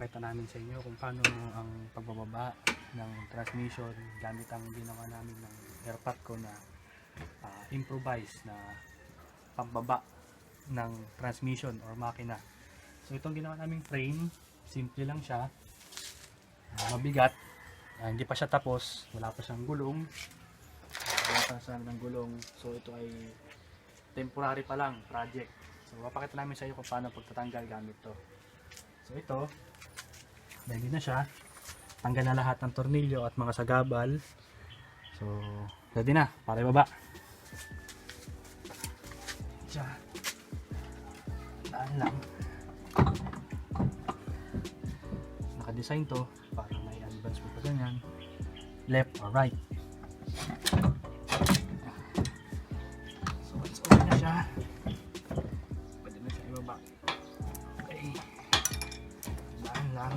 ipapakita namin sa inyo kung paano ang pagbababa ng transmission gamit ang ginawa namin ng airpat ko na improvise na pambaba ng transmission or makina. So itong ginawa naming frame, simple lang siya, mabigat, hindi pa siya tapos, wala pa siyang gulong, so ito ay temporary pa lang project. So papakita namin sa iyo kung paano pagtatanggal gamit to. So ito, ready na siya, tanggal na lahat ng tornilyo at mga sagabal. So ready na para ibaba. Siya, daan lang, naka-design to para may advancement pa ganyan, left or right. So once okay na siya, pwede na siya ibaba. Okay, daan lang.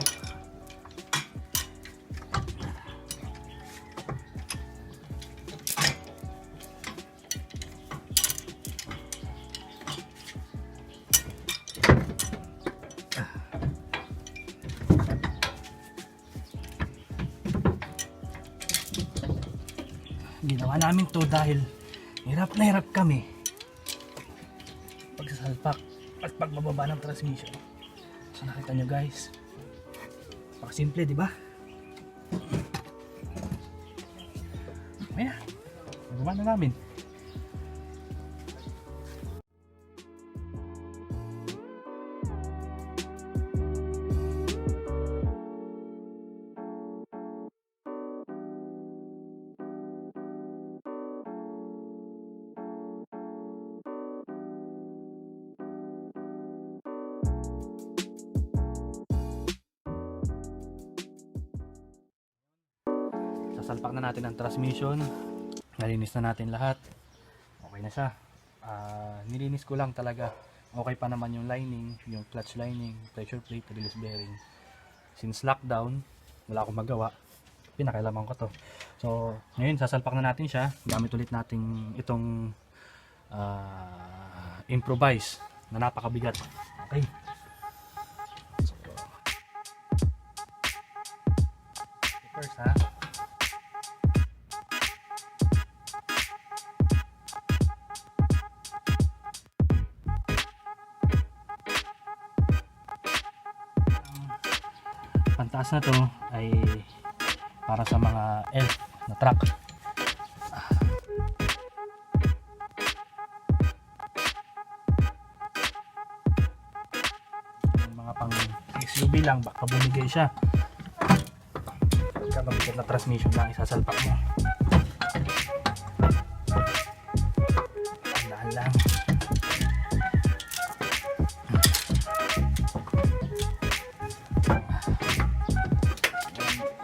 Ginawa namin to dahil hirap na hirap kami pagsasalpak at pagbababa ng transmission. So nakita nyo guys, simple, di ba? Ayan, nagawa na namin. Sasalpak na natin ang transmission, nalinis na natin lahat, okay na siya. Nilinis ko lang talaga, okay pa naman yung lining, yung clutch lining, pressure plate, release bearing. Since lockdown, wala akong magawa, pinakailaman ko to. So ngayon sasalpak na natin siya, gamit ulit natin itong improvise na napakabigat. Okay, so, first pantaas na to ay para sa mga elf na truck. Yung mga pang SUV lang, baka bumigay siya. Pagka mabigat na transmission lang, isasalpak mo. Tandaan lang.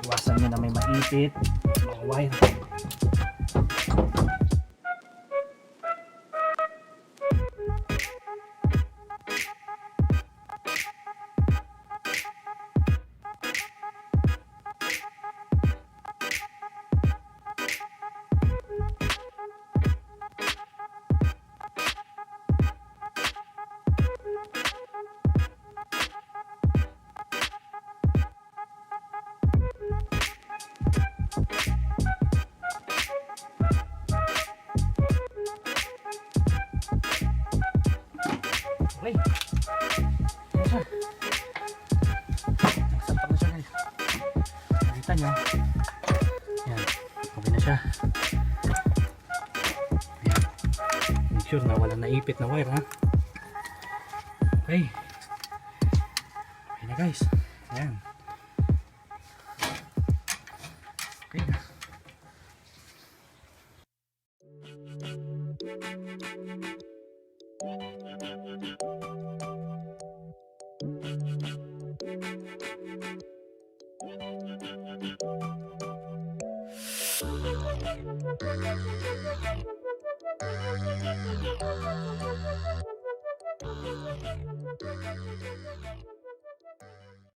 Iwasan nyo na may maipit, mga wire. Okay, ayan siya. Nagsalpak na siya guys. Nakita nyo, ayan, okay na siya. Ayan. Make sure na walang naipit na wire, ha. Okay, okay na guys. Ayan, okay na. Thank you.